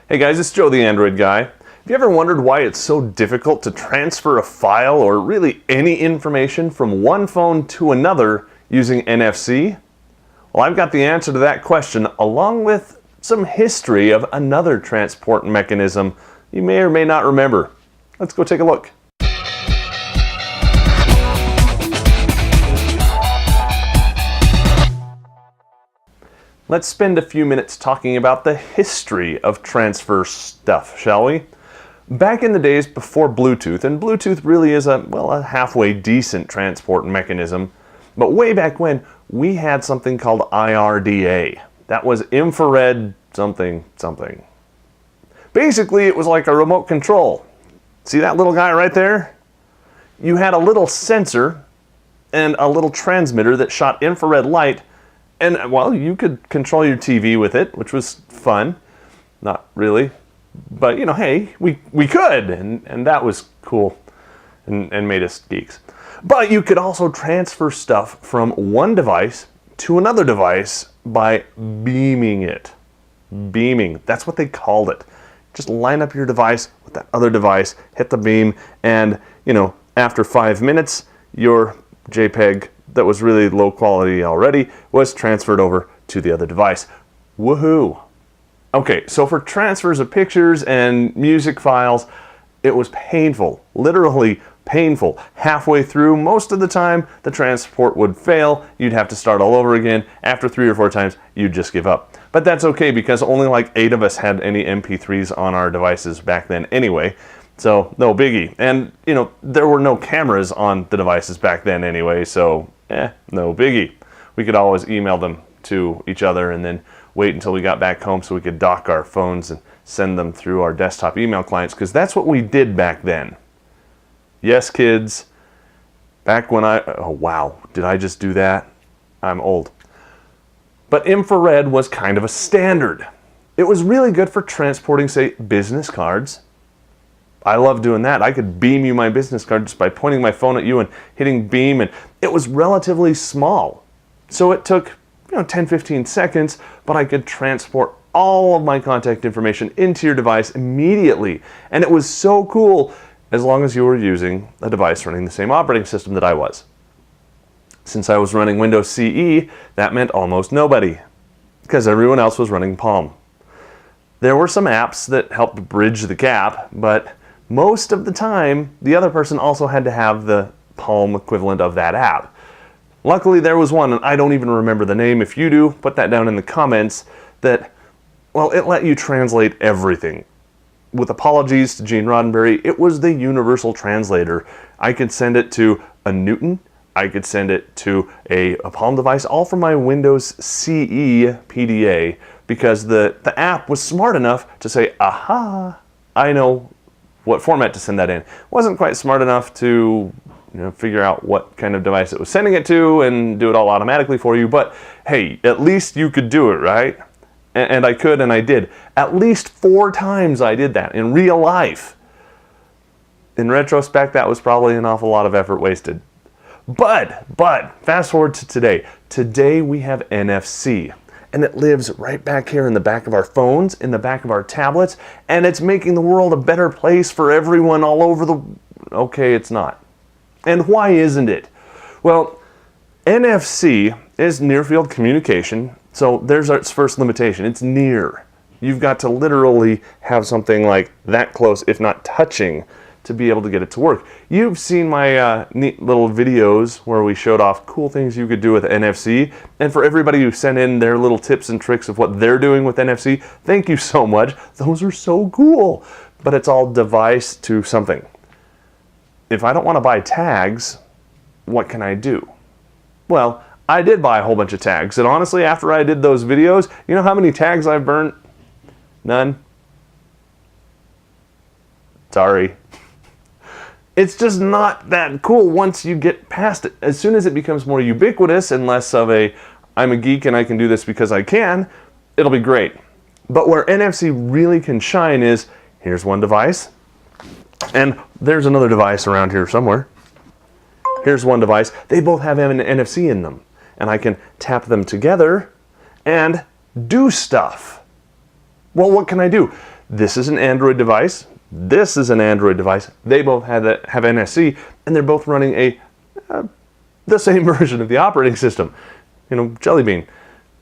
Hey guys, it's Joe the Android guy. Have you ever wondered why it's so difficult to transfer a file or really any information from one phone to another using NFC? Well, I've got the answer to that question along with some history of another transport mechanism you may or may not remember. Let's go take a look. Let's spend a few minutes talking about the history of transfer stuff, shall we? Back in the days before Bluetooth, and Bluetooth really is a halfway decent transport mechanism, but way back when, we had something called IRDA. That was infrared something something. Basically, it was like a remote control. See that little guy right there? You had a little sensor and a little transmitter that shot infrared light. And, well, you could control your TV with it, which was fun. Not really. But, you know, hey, we could. And that was cool and made us geeks. But you could also transfer stuff from one device to another device by beaming it. Beaming. That's what they called it. Just line up your device with that other device, hit the beam, and, you know, after 5 minutes, your JPEG that was really low quality already was transferred over to the other device. Woohoo! Okay, so for transfers of pictures and music files, it was painful, literally painful. Halfway through, most of the time, the transport would fail. You'd have to start all over again. After 3 or 4 times, you'd just give up. But that's okay because only like 8 of us had any MP3s on our devices back then anyway. So, no biggie. And, you know, there were no cameras on the devices back then anyway, so, no biggie. We could always email them to each other and then wait until we got back home so we could dock our phones and send them through our desktop email clients, because that's what we did back then. Yes, kids. Back when oh wow, did I just do that? I'm old. But infrared was kind of a standard. It was really good for transporting, say, business cards. I love doing that. I could beam you my business card just by pointing my phone at you and hitting beam, and it was relatively small. So it took, 10-15 seconds, but I could transport all of my contact information into your device immediately. And it was so cool as long as you were using a device running the same operating system that I was. Since I was running Windows CE, that meant almost nobody, because everyone else was running Palm. There were some apps that helped bridge the gap, but most of the time, the other person also had to have the Palm equivalent of that app. Luckily, there was one, and I don't even remember the name. If you do, put that down in the comments, that, well, it let you translate everything. With apologies to Gene Roddenberry, it was the universal translator. I could send it to a Newton, I could send it to a Palm device, all from my Windows CE PDA, because the app was smart enough to say, aha, I know what format to send that in. Wasn't quite smart enough to figure out what kind of device it was sending it to and do it all automatically for you, but hey, at least you could do it, right? And I could, and I did. At least 4 times I did that in real life. In retrospect, that was probably an awful lot of effort wasted. But, fast forward to today. Today we have NFC. And it lives right back here in the back of our phones, in the back of our tablets, and it's making the world a better place for everyone all over the... Okay, it's not. And why isn't it? Well, NFC is near-field communication, so there's its first limitation. It's near. You've got to literally have something like that close, if not touching, to be able to get it to work. You've seen my neat little videos where we showed off cool things you could do with NFC, and for everybody who sent in their little tips and tricks of what they're doing with NFC, thank you so much. Those are so cool. But it's all device to something. If I don't want to buy tags, what can I do? Well, I did buy a whole bunch of tags, and honestly, after I did those videos, you know how many tags I've burnt? None. Sorry. It's just not that cool once you get past it. As soon as it becomes more ubiquitous and less of a, I'm a geek and I can do this because I can, it'll be great. But where NFC really can shine is, here's one device, and there's another device around here somewhere. Here's one device. They both have an NFC in them, and I can tap them together and do stuff. Well, what can I do? This is an Android device. This is an Android device. They both have NFC, and they're both running the same version of the operating system, Jelly Bean.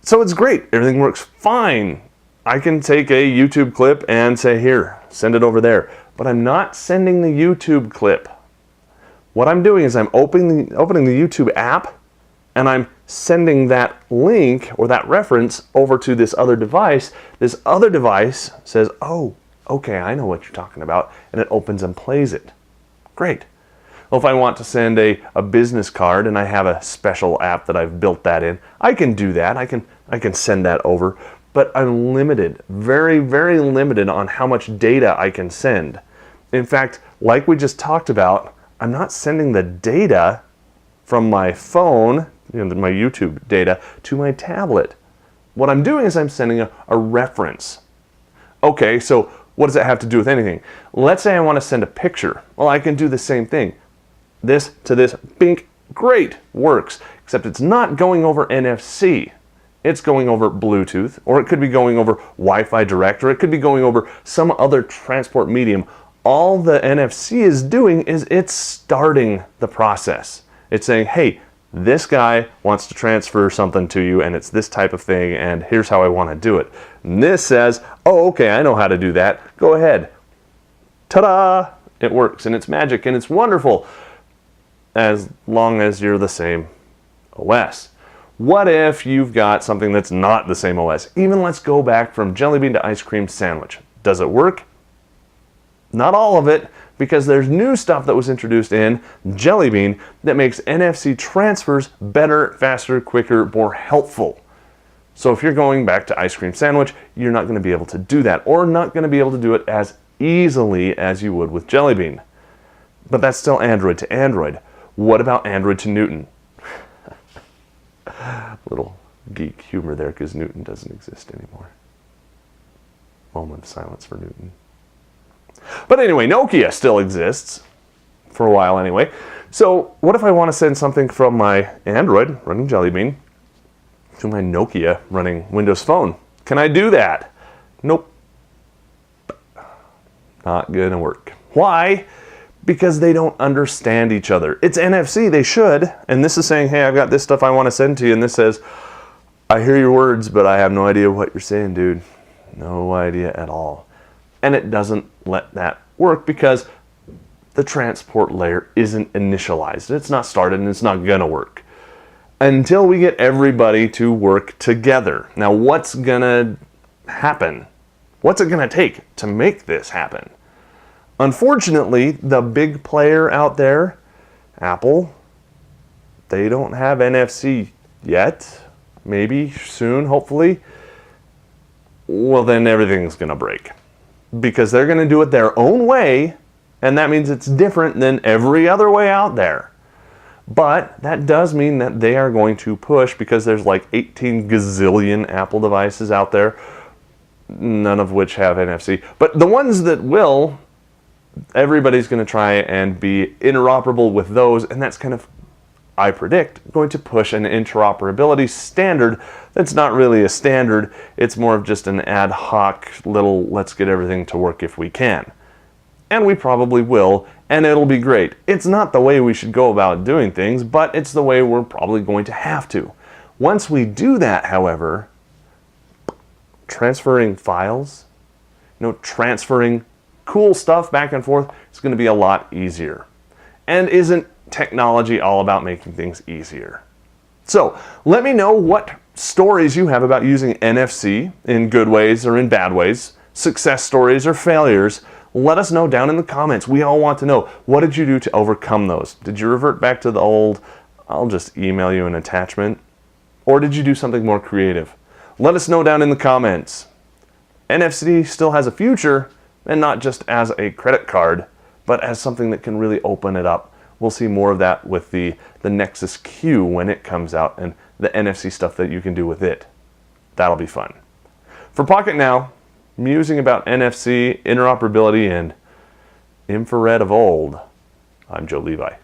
So it's great. Everything works fine. I can take a YouTube clip and say, here, send it over there. But I'm not sending the YouTube clip. What I'm doing is I'm opening the YouTube app, and I'm sending that link or that reference over to this other device. This other device says, oh, okay, I know what you're talking about, and it opens and plays it. Great. Well, if I want to send a business card and I have a special app that I've built that in, I can do that. I can send that over, but I'm limited, very, very limited on how much data I can send. In fact, like we just talked about, I'm not sending the data from my phone, my YouTube data, to my tablet. What I'm doing is I'm sending a reference. Okay, so what does that have to do with anything? Let's say I want to send a picture. Well, I can do the same thing. This to this, bink, great, works, except it's not going over NFC. It's going over Bluetooth, or it could be going over Wi-Fi Direct, or it could be going over some other transport medium. All the NFC is doing is it's starting the process. It's saying, hey, this guy wants to transfer something to you, and it's this type of thing, and here's how I want to do it. And this says, oh, okay, I know how to do that. Go ahead. Ta-da! It works, and it's magic, and it's wonderful, as long as you're the same OS. What if you've got something that's not the same OS? Even let's go back from Jelly Bean to Ice Cream Sandwich. Does it work? Not all of it, because there's new stuff that was introduced in Jelly Bean that makes NFC transfers better, faster, quicker, more helpful. So if you're going back to Ice Cream Sandwich, you're not going to be able to do that, or not going to be able to do it as easily as you would with Jelly Bean. But that's still Android to Android. What about Android to Newton? Little geek humor there, because Newton doesn't exist anymore. Moment of silence for Newton. But anyway, Nokia still exists, for a while anyway. So what if I want to send something from my Android running Jelly Bean to my Nokia running Windows Phone? Can I do that? Nope. Not gonna work. Why? Because they don't understand each other. It's NFC, they should, and this is saying, hey, I've got this stuff I want to send to you, and this says, I hear your words, but I have no idea what you're saying, dude. No idea at all. And it doesn't let that work because the transport layer isn't initialized. It's not started, and it's not gonna work until we get everybody to work together. Now, what's gonna happen? What's it gonna take to make this happen? Unfortunately, the big player out there, Apple, they don't have NFC yet. Maybe soon, hopefully. Well, then everything's gonna break, because they're gonna do it their own way, and that means it's different than every other way out there. But that does mean that they are going to push, because there's like 18 gazillion Apple devices out there, none of which have NFC. But the ones that will, everybody's going to try and be interoperable with those, and that's kind of, I predict, going to push an interoperability standard that's not really a standard. It's more of just an ad hoc little, let's get everything to work if we can. And we probably will, and it'll be great. It's not the way we should go about doing things, but it's the way we're probably going to have to. Once we do that, however, transferring files, transferring cool stuff back and forth, it's going to be a lot easier. And isn't technology all about making things easier? So let me know what stories you have about using NFC in good ways or in bad ways, success stories or failures. Let us know down in the comments. We all want to know, what did you do to overcome those? Did you revert back to the old, I'll just email you an attachment? Or did you do something more creative? Let us know down in the comments. NFC still has a future, and not just as a credit card, but as something that can really open it up. We'll see more of that with the Nexus Q when it comes out, and the NFC stuff that you can do with it. That'll be fun. For Pocketnow, musing about NFC, interoperability, and infrared of old, I'm Joe Levi.